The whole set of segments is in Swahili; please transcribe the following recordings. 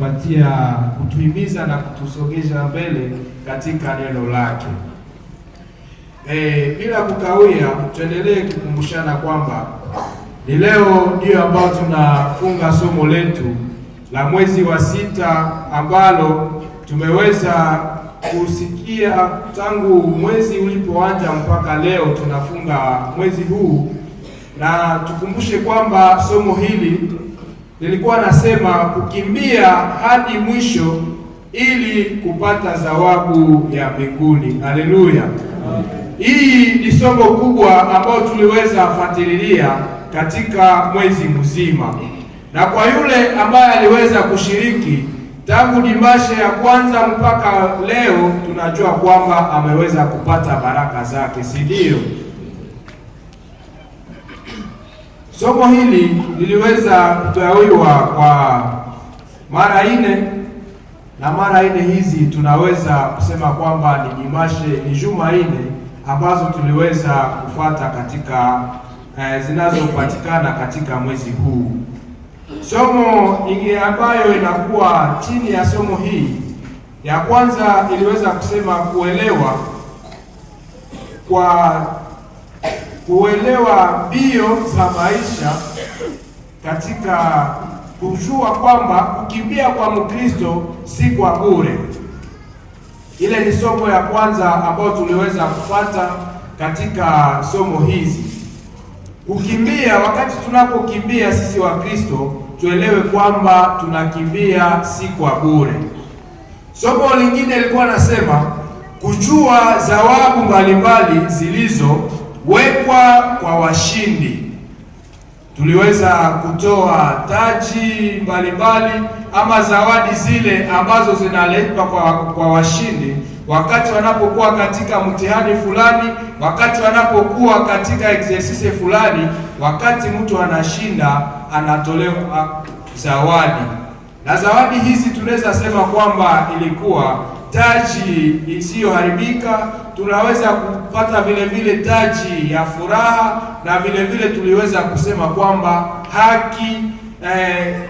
kutupatia, kutuhimiza na kutusogeza mbele katika neno lake. Bila kukawia, tuendelee kukumbushana kwamba ni leo ndio ambao tunafunga somo letu la mwezi wa sita ambalo tumeweza kusikia tangu mwezi ulipoanza mpaka leo tunafunga mwezi huu. Na tukumbushe kwamba somo hili nilikuwa nasema kukimbia hadi mwisho ili kupata zawabu ya mbinguni. Haleluya! Hii ni somo kubwa ambao tuliweza fuatilia katika mwezi mzima, na kwa yule ambaye aliweza kushiriki tangu dimashe ya kwanza mpaka leo, tunajua kwamba ameweza kupata baraka zake, si ndio? Somo hili liliweza kugawiwa kwa mara 4, na mara 4 hizi tunaweza kusema kwamba ni dimashe, ni juma 4 ambazo tuliweza kufuata katika zinazopatikana katika mwezi huu. Somo ambayo inakuwa chini ya somo hii ya kwanza iliweza kusema kuelewa mbio za maisha, katika kujua kwamba kukimbia kwa Mkristo si kwa bure. Ile ni somo ya kwanza ambayo tuliweza kufuata katika somo hizi. Kukimbia, wakati tunapokimbia sisi wa Kristo tuelewe kwamba tunakimbia si kwa bure. Somo lingine lilikuwa nasema kujua zawabu mbalimbali zilizowekwa kwa washindi. Tuliweza kutoa taji mbalimbali ama zawadi zile ambazo zinaletwa kwa washindi wakati wanapokuwa katika mtihani fulani, wakati wanapokuwa katika exercise fulani, wakati mtu anashinda anatolewa zawadi. Na zawadi hizi tunaweza sema kwamba ilikuwa taji isiyoharibika, tunaweza kupata vile vile taji ya furaha, na vile vile tuliweza kusema kwamba haki,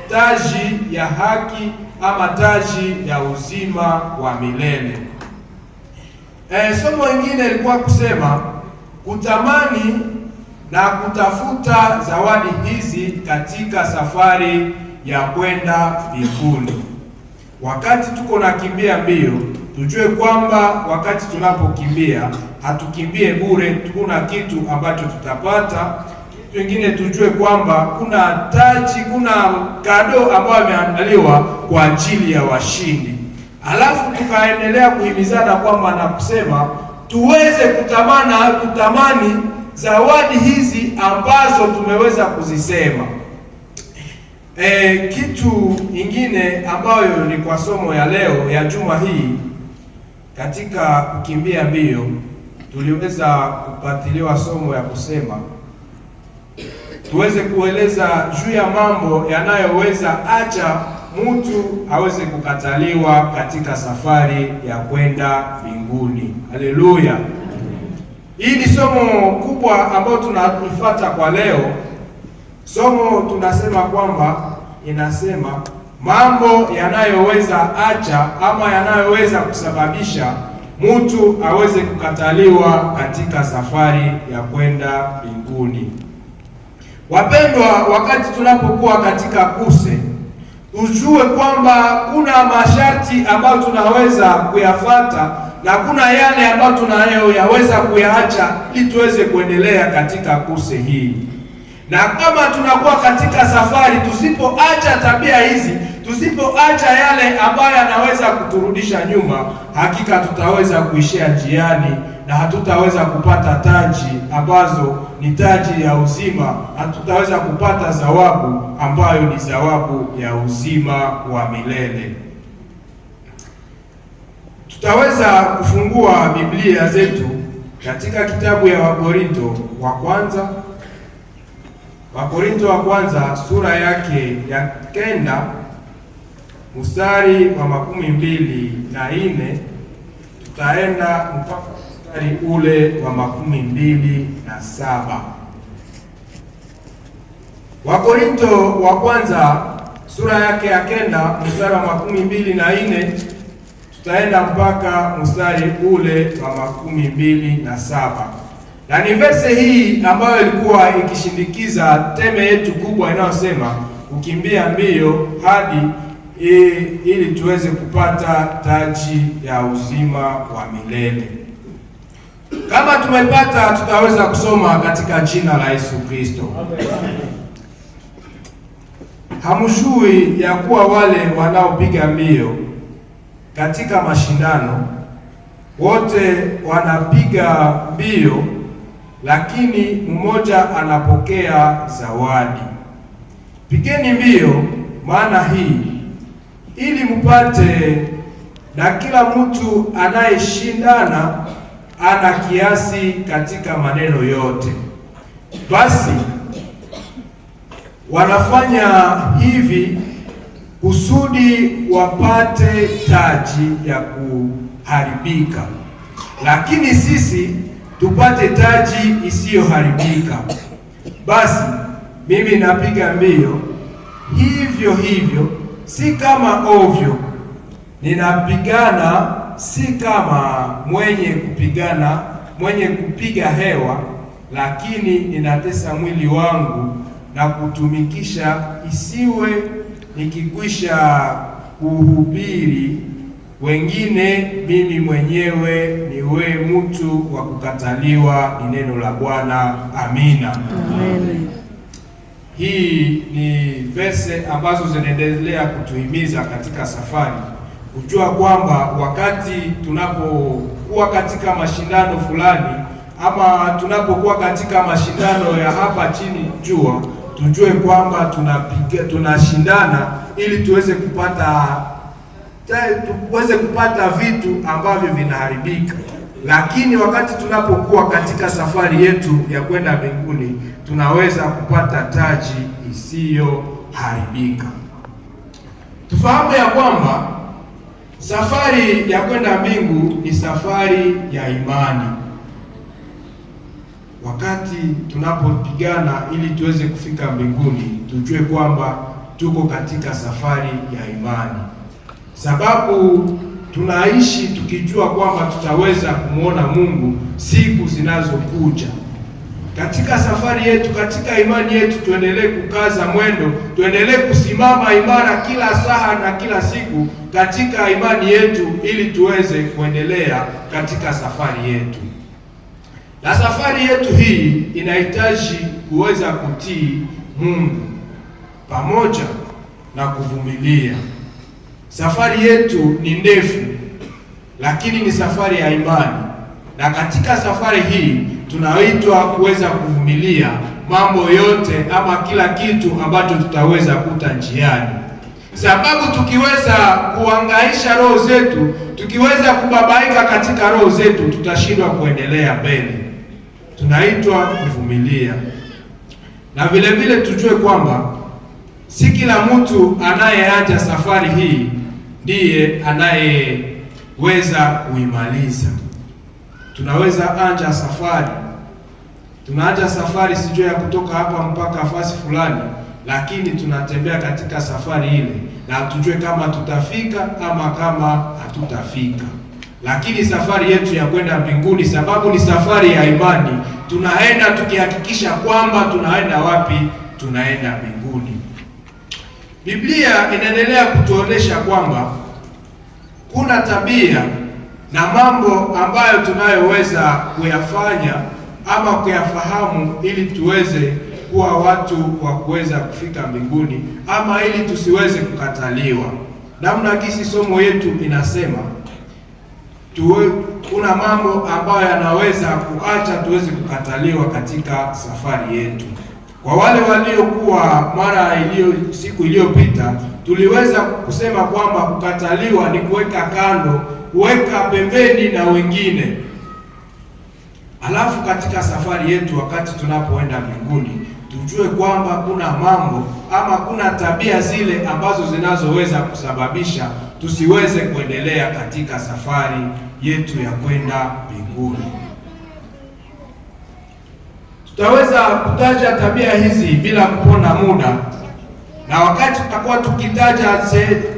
taji ya haki ama taji ya uzima wa milele. Somo lingine ilikuwa kusema kutamani na kutafuta zawadi hizi katika safari ya kwenda mbinguni. Wakati tuko nakimbia mbio, tujue kwamba wakati tunapokimbia hatukimbie bure, kuna kitu ambacho tutapata. Kitu kingine tujue kwamba kuna taji, kuna kado ambayo imeandaliwa kwa ajili ya washindi. Alafu tukaendelea kuhimizana kwamba na kusema tuweze kutamani zawadi hizi ambazo tumeweza kuzisema. Kitu ingine ambayo ni kwa somo ya leo ya juma hii katika kukimbia mbio, tuliweza kupatiliwa somo ya kusema tuweze kueleza juu ya mambo yanayoweza acha mtu aweze kukataliwa katika safari ya kwenda mbinguni. Haleluya! Hii ni somo kubwa ambayo tunalifuata kwa leo. Somo tunasema kwamba inasema mambo yanayoweza acha ama yanayoweza kusababisha mtu aweze kukataliwa katika safari ya kwenda mbinguni. Wapendwa, wakati tunapokuwa katika kuse, tujue kwamba kuna masharti ambayo tunaweza kuyafata na kuna yale ambayo tunayoyaweza kuyaacha ili tuweze kuendelea katika kuse hii. Na kama tunakuwa katika safari, tusipoacha tabia hizi, tusipoacha yale ambayo yanaweza kuturudisha nyuma, hakika tutaweza kuishia njiani na hatutaweza kupata taji ambazo ni taji ya uzima, hatutaweza kupata zawabu ambayo ni zawabu ya uzima wa milele. Tutaweza kufungua Biblia zetu katika kitabu ya Wakorinto wa kwanza sura yake ya 9 mstari wa 24, tutaenda mpaka mstari ule wa 27. Wakorinto wa kwanza sura yake ya 9 mstari wa 24, tutaenda mpaka mstari ule wa 27. Na ni verse hii ambayo ilikuwa ikishindikiza teme yetu kubwa inayosema kukimbia mbio hadi ili tuweze kupata taji ya uzima wa milele. Kama tumepata, tutaweza kusoma katika jina la Yesu Kristo. Hamjui ya kuwa wale wanaopiga mbio katika mashindano wote wanapiga mbio, lakini mmoja anapokea zawadi. Pigeni mbio maana hii ili mpate, na kila mtu anayeshindana ana kiasi katika maneno yote. Basi wanafanya hivi kusudi wapate taji ya kuharibika, lakini sisi tupate taji isiyoharibika. Basi mimi napiga mbio hivyo hivyo, si kama ovyo. Ninapigana si kama mwenye kupiga hewa, lakini ninatesa mwili wangu na kutumikisha, isiwe nikikwisha kuhubiri wengine, mimi mwenyewe niwe mtu wa kukataliwa. Ni neno la Bwana. Amina. Amen. Hii ni verse ambazo zinaendelea kutuhimiza katika safari, kujua kwamba wakati tunapokuwa katika mashindano fulani ama tunapokuwa katika mashindano ya hapa chini jua, tujue kwamba tunashindana ili tuweze kupata vitu ambavyo vinaharibika. Lakini wakati tunapokuwa katika safari yetu ya kwenda mbinguni, tunaweza kupata taji isiyoharibika. Tufahamu ya kwamba safari ya kwenda mbingu ni safari ya imani. Wakati tunapopigana ili tuweze kufika mbinguni, tujue kwamba tuko katika safari ya imani, sababu tunaishi tukijua kwamba tutaweza kumwona Mungu siku zinazokuja. Katika safari yetu, katika imani yetu, tuendelee kukaza mwendo, tuendelee kusimama imara kila saa na kila siku katika imani yetu, ili tuweze kuendelea katika safari yetu. Na safari yetu hii inahitaji kuweza kutii Mungu pamoja na kuvumilia. Safari yetu ni ndefu, lakini ni safari ya imani, na katika safari hii tunaitwa kuweza kuvumilia mambo yote ama kila kitu ambacho tutaweza kuta njiani, sababu tukiweza kuhangaisha roho zetu, tukiweza kubabaika katika roho zetu, tutashindwa kuendelea mbele. Tunaitwa kuvumilia, na vile vile tujue kwamba si kila mtu anayeanza safari hii ndiye anayeweza kuimaliza. Tunaweza anja safari, tunaanza safari sijui ya kutoka hapa mpaka fasi fulani, lakini tunatembea katika safari ile na tujue kama tutafika ama kama hatutafika. Lakini safari yetu ya kwenda mbinguni, sababu ni safari ya imani, tunaenda tukihakikisha kwamba tunaenda wapi? Tunaenda mbinguni. Biblia inaendelea kutuonesha kwamba kuna tabia na mambo ambayo tunayoweza kuyafanya ama kuyafahamu ili tuweze kuwa watu wa kuweza kufika mbinguni, ama ili tusiweze kukataliwa. Namna gisi somo yetu inasema kuna mambo ambayo yanaweza kuacha tuweze kukataliwa katika safari yetu. Kwa wale waliokuwa siku iliyopita, tuliweza kusema kwamba kukataliwa ni kuweka kando, kuweka pembeni na wengine. Alafu katika safari yetu, wakati tunapoenda mbinguni, tujue kwamba kuna mambo ama kuna tabia zile ambazo zinazoweza kusababisha tusiweze kuendelea katika safari yetu ya kwenda mbinguni. Tutaweza kutaja tabia hizi bila kupona muda, na wakati tutakuwa tukitaja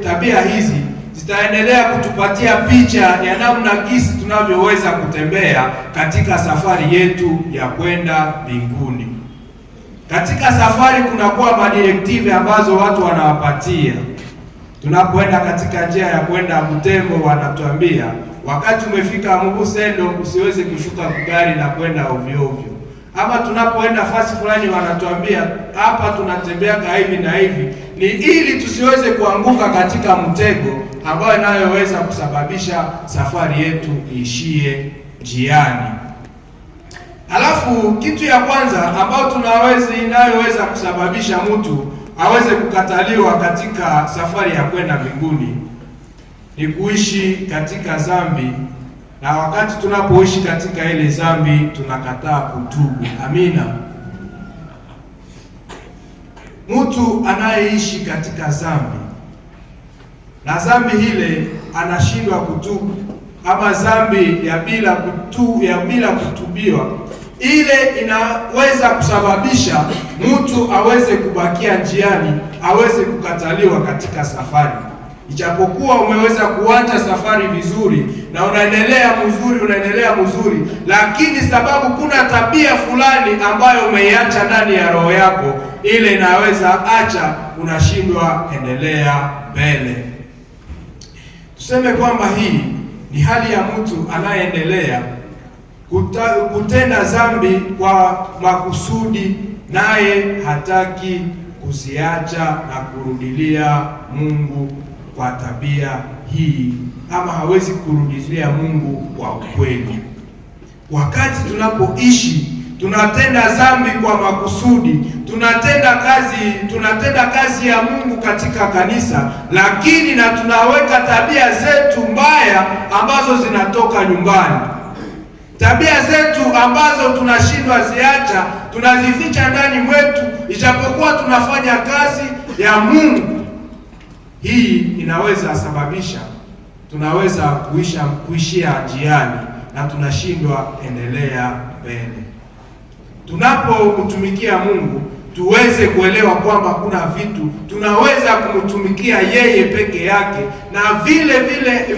tabia hizi zitaendelea kutupatia picha ya namna gisi tunavyoweza kutembea katika safari yetu ya kwenda mbinguni. Katika safari kunakuwa madirektive ambazo watu wanawapatia. Tunapoenda katika njia ya kwenda Butembo, wanatuambia wakati umefika Mubusendo usiweze kushuka gari na kwenda ovyo ovyo. Ama tunapoenda fasi fulani wanatuambia hapa tunatembea hivi na hivi, ni ili tusiweze kuanguka katika mtego ambayo inayoweza kusababisha safari yetu iishie njiani. Alafu kitu ya kwanza ambayo inayoweza kusababisha mtu aweze kukataliwa katika safari ya kwenda mbinguni ni kuishi katika dhambi, na wakati tunapoishi katika ile dhambi tunakataa kutubu. Amina. Mtu anayeishi katika dhambi na dhambi ile anashindwa kutubu, ama dhambi ya bila kutubiwa, ile inaweza kusababisha mtu aweze kubakia njiani, aweze kukataliwa katika safari. Ijapokuwa umeweza kuanza safari vizuri na unaendelea mzuri, lakini sababu kuna tabia fulani ambayo umeiacha ndani ya roho yako, ile inaweza acha unashindwa endelea mbele. Tuseme kwamba hii ni hali ya mtu anayeendelea kutenda dhambi kwa makusudi, naye hataki kuziacha na kurudilia Mungu kwa tabia hii, ama hawezi kurudilia Mungu kwa ukweli. Wakati tunapoishi tunatenda dhambi kwa makusudi, tunatenda kazi ya Mungu katika kanisa, lakini na tunaweka tabia zetu mbaya ambazo zinatoka nyumbani. Tabia zetu ambazo tunashindwa ziacha, tunazificha ndani mwetu, ijapokuwa tunafanya kazi ya Mungu. Hii inaweza sababisha tunaweza kuishia njiani na tunashindwa endelea mbele. Tunapomtumikia Mungu tuweze kuelewa kwamba kuna vitu tunaweza kumtumikia yeye peke yake, na vile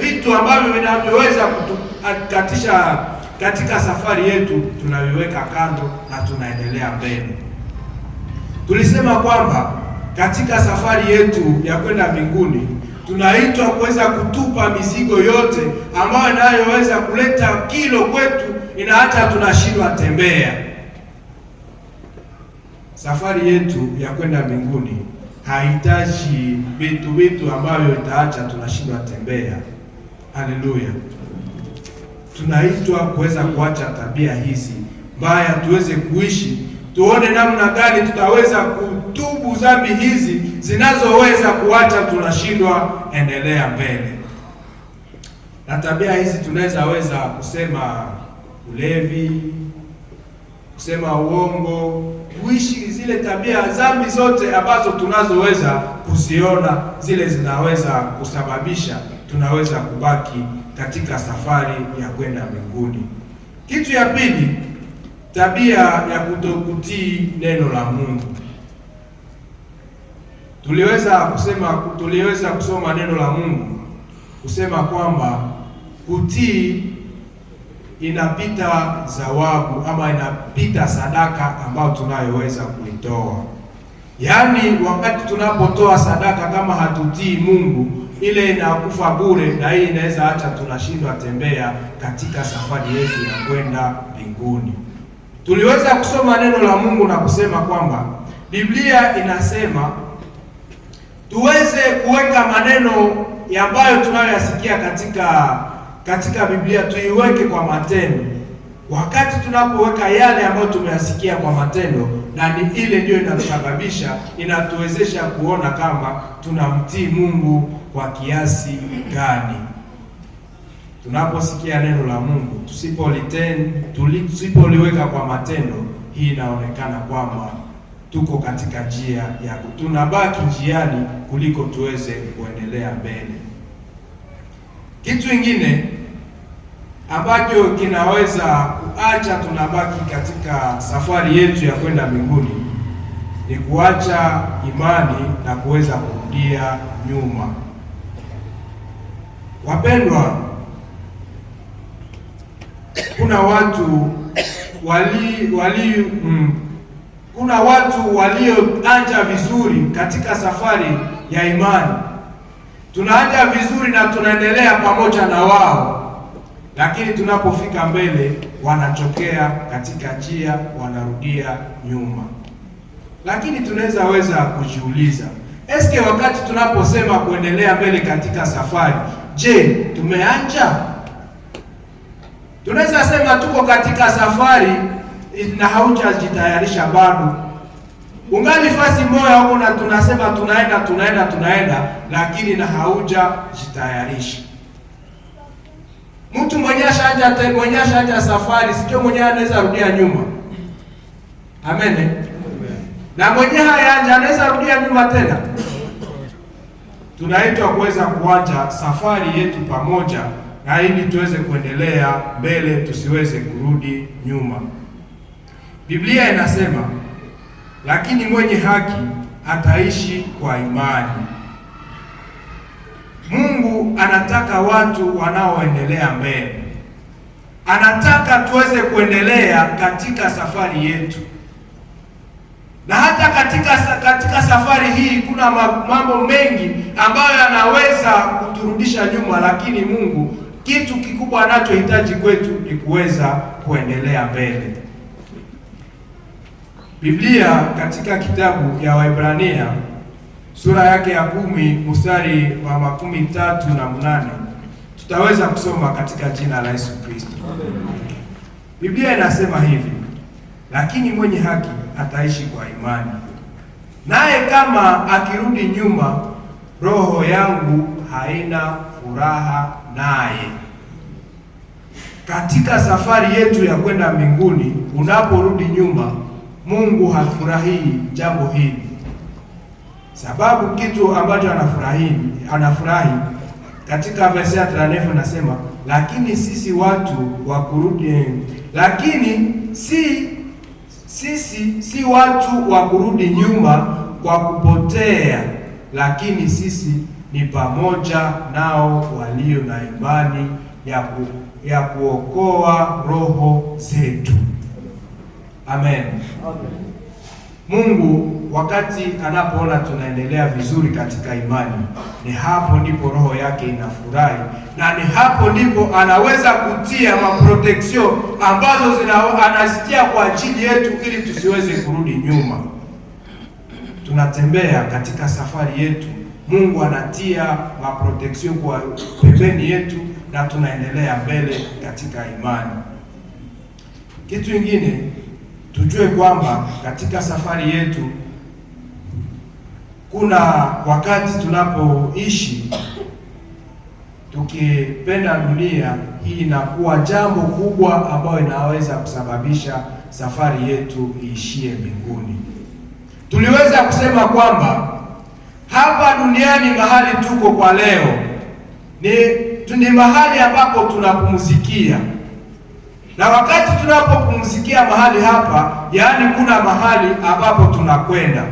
vitu ambavyo vinavyoweza kutukatisha katika safari yetu tunaviweka kando na tunaendelea mbele. Tulisema kwamba katika safari yetu ya kwenda mbinguni tunaitwa kuweza kutupa mizigo yote ambayo inayoweza kuleta kilo kwetu, inaacha tunashindwa tembea. Safari yetu ya kwenda mbinguni haihitaji vitu ambavyo itaacha tunashindwa tembea. Haleluya. Tunaitwa kuweza kuacha tabia hizi mbaya, tuweze kuishi, tuone namna gani tutaweza kutubu dhambi hizi zinazoweza kuacha tunashindwa endelea mbele. Na tabia hizi tunaweza kusema ulevi, kusema uongo, kuishi zile tabia dhambi zote ambazo tunazoweza kuziona, zile zinaweza kusababisha tunaweza kubaki katika safari ya kwenda mbinguni. Kitu ya pili, tabia ya kutokutii neno la Mungu. Tuliweza kusoma neno la Mungu kusema kwamba kutii inapita zawabu ama inapita sadaka ambayo tunayoweza kuitoa. Yaani wakati tunapotoa sadaka kama hatutii Mungu, ile inakufa bure, na hii inaweza acha tunashindwa tembea katika safari yetu ya kwenda mbinguni. Tuliweza kusoma neno la Mungu na kusema kwamba Biblia inasema tuweze kuweka maneno ambayo tunayoyasikia katika Biblia, tuiweke kwa matendo. Wakati tunapoweka yale ambayo tumeyasikia kwa matendo, na ni ile ndio inatusababisha, inatuwezesha kuona kama tunamtii Mungu kwa kiasi gani. Tunaposikia neno la Mungu tusipoliweka kwa matendo, hii inaonekana kwamba tuko katika njia ya tunabaki njiani kuliko tuweze kuendelea mbele. Kitu kingine ambacho kinaweza kuacha tunabaki katika safari yetu ya kwenda mbinguni ni kuacha imani na kuweza kurudia nyuma. Wapendwa, kuna watu walioanja vizuri katika safari ya imani. Tunaanja vizuri na tunaendelea pamoja na wao, lakini tunapofika mbele wanachokea katika njia, wanarudia nyuma. Lakini tunaweza kujiuliza, eske wakati tunaposema kuendelea mbele katika safari, je, tumeanja? Tunaweza sema tuko katika safari na haujajitayarisha bado. Ungali fasi moja huko na tunasema tunaenda, lakini na haujajitayarisha. Mtu mwenye ashaanza safari, sio mwenye anaweza rudia nyuma. Amen. Na mwenye hayaanja anaweza rudia nyuma tena. Tunaitwa kuweza kuanza safari yetu pamoja, na ili tuweze kuendelea mbele, tusiweze kurudi nyuma. Biblia inasema, lakini mwenye haki ataishi kwa imani. Mungu anataka watu wanaoendelea mbele. Anataka tuweze kuendelea katika safari yetu. Na hata katika safari hii kuna mambo mengi ambayo yanaweza kuturudisha nyuma, lakini Mungu kitu kikubwa anachohitaji kwetu ni kuweza kuendelea mbele. Biblia katika kitabu ya Waebrania sura yake ya 10 mstari wa 38 tutaweza kusoma katika jina la Yesu Kristo. Biblia inasema hivi, lakini mwenye haki ataishi kwa imani, naye kama akirudi nyuma, roho yangu haina furaha naye. Katika safari yetu ya kwenda mbinguni, unaporudi nyuma, Mungu hafurahii jambo hili. Sababu kitu ambacho anafurahi katika verse ya 39 nasema, lakini sisi watu wa kurudi, lakini sisi si watu wa kurudi nyuma kwa kupotea, lakini sisi ni pamoja nao walio na imani ya kuokoa roho zetu. Amen. Mungu wakati anapoona tunaendelea vizuri katika imani, ni hapo ndipo roho yake inafurahi, na ni hapo ndipo anaweza kutia maprotection ambazo anazitia kwa ajili yetu ili tusiweze kurudi nyuma. Tunatembea katika safari yetu, Mungu anatia maprotection kwa pembeni yetu na tunaendelea mbele katika imani. Kitu kingine tujue kwamba katika safari yetu kuna wakati tunapoishi tukipenda dunia hii, inakuwa jambo kubwa ambayo inaweza kusababisha safari yetu iishie mbinguni. Tuliweza kusema kwamba hapa duniani mahali tuko kwa leo ni mahali ambapo tunapumzikia. Na wakati tunapopumzikia mahali hapa, yaani kuna mahali ambapo tunakwenda.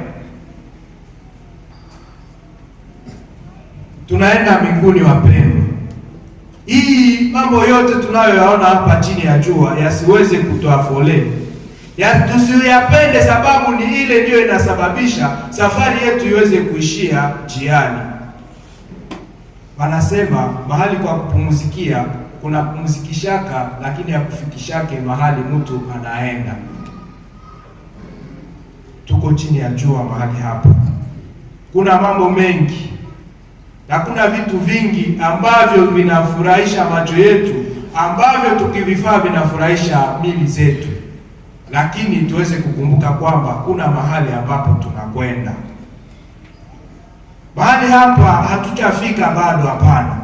Tunaenda mbinguni wapendwa. Hii mambo yote tunayoyaona hapa chini ya jua yasiweze kutuafole. Tusiyapende, sababu ni ile ndio inasababisha safari yetu iweze kuishia njiani. Wanasema mahali kwa kupumzikia kuna pumzikishaka, lakini hakufikishake mahali mtu anaenda. Tuko chini ya jua mahali hapa. Kuna mambo mengi na kuna vitu vingi ambavyo vinafurahisha macho yetu, ambavyo tukivifaa vinafurahisha mili zetu, lakini tuweze kukumbuka kwamba kuna mahali ambapo tunakwenda. Mahali hapa hatujafika bado, hapana.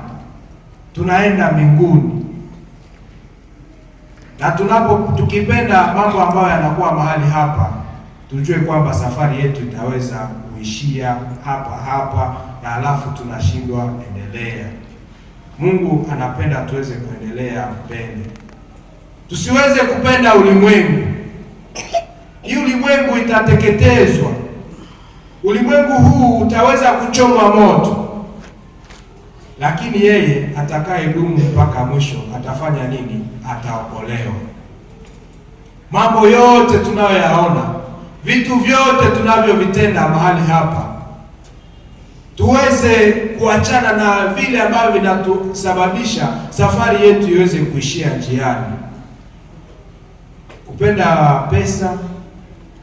Tunaenda mbinguni. Na tukipenda mambo ambayo yanakuwa mahali hapa, tujue kwamba safari yetu itaweza kuishia hapa na alafu tunashindwa endelea. Mungu anapenda tuweze kuendelea mbele. Tusiweze kupenda ulimwengu. Hii ulimwengu itateketezwa. Ulimwengu huu utaweza kuchoma moto, lakini yeye atakayedumu mpaka mwisho atafanya nini? Ataokolewa. Mambo yote tunayoyaona, vitu vyote tunavyovitenda mahali hapa, tuweze kuachana na vile ambavyo vinatusababisha safari yetu iweze kuishia njiani. Kupenda pesa,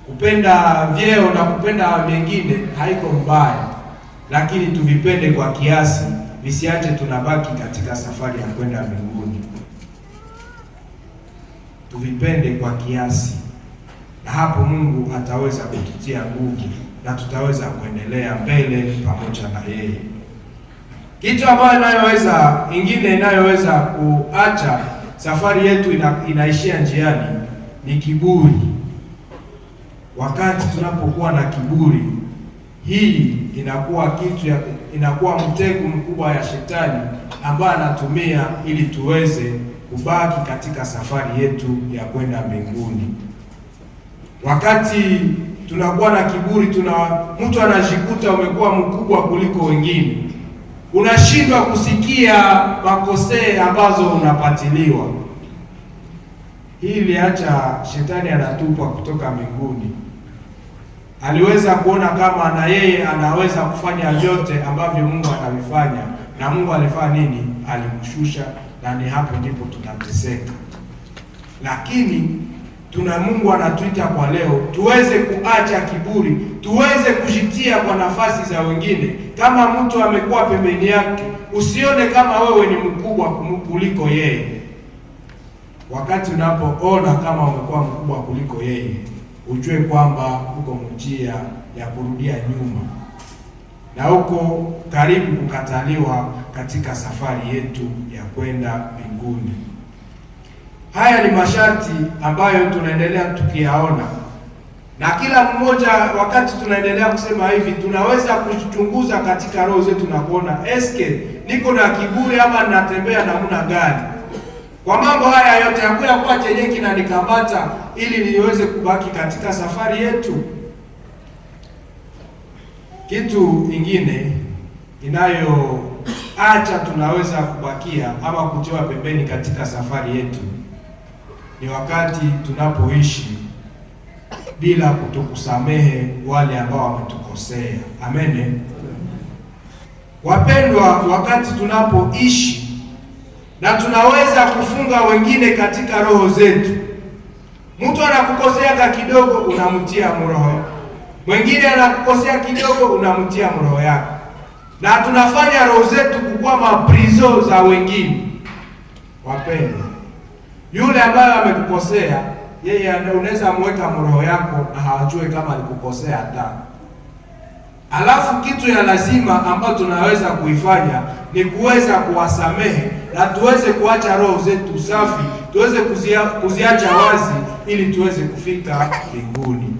kupenda vyeo na kupenda mengine haiko mbaya, lakini tuvipende kwa kiasi, visiache tunabaki katika safari ya kwenda mbinguni. Tuvipende kwa kiasi, na hapo Mungu ataweza kututia nguvu na tutaweza kuendelea mbele pamoja na yeye. Kitu ambayo inayoweza kuacha safari yetu inaishia njiani ni kiburi. Wakati tunapokuwa na kiburi, hii inakuwa mtego mkubwa ya shetani ambaye anatumia ili tuweze kubaki katika safari yetu ya kwenda mbinguni. Wakati tunakuwa na kiburi, mtu anajikuta umekuwa mkubwa kuliko wengine, unashindwa kusikia makosea ambazo unapatiliwa. Hii iliacha shetani anatupwa kutoka mbinguni. Aliweza kuona kama na yeye anaweza kufanya vyote ambavyo Mungu anavifanya, na Mungu alifanya nini? Alimshusha, na ni hapo ndipo tunateseka. Lakini Mungu anatuita kwa leo tuweze kuacha kiburi, tuweze kujitia kwa nafasi za wengine. Kama mtu amekuwa pembeni yake, usione kama wewe ni mkubwa kuliko yeye. Wakati unapoona kama umekuwa mkubwa kuliko yeye, ujue kwamba uko njia ya kurudia nyuma na uko karibu kukataliwa katika safari yetu ya kwenda mbinguni. Haya ni masharti ambayo tunaendelea tukiyaona, na kila mmoja wakati tunaendelea kusema hivi, tunaweza kuchunguza katika roho zetu na kuona eske niko na kiburi ama ninatembea namna gani? Kwa mambo haya yote hakuya kwa chenye kinanikamata ili niweze kubaki katika safari yetu. Kitu ingine inayoacha tunaweza kubakia ama kutiwa pembeni katika safari yetu ni wakati tunapoishi bila kutokusamehe wale ambao wametukosea. Amen. Wapendwa, wakati tunapoishi na tunaweza kufunga wengine katika roho zetu. Mtu anakukosea kidogo, unamtia mroho. Mwingine anakukosea kidogo, unamtia mroho yako. Na tunafanya roho zetu kukuwa maprizo za wengine. Wapendwa, yule ambaye amekukosea, yeye unaweza mweka mroho yako na hawajue kama alikukosea hata. Alafu kitu ya lazima ambayo tunaweza kuifanya ni kuweza kuwasamehe na tuweze kuacha roho zetu safi, tuweze kuziacha wazi ili tuweze kufika mbinguni.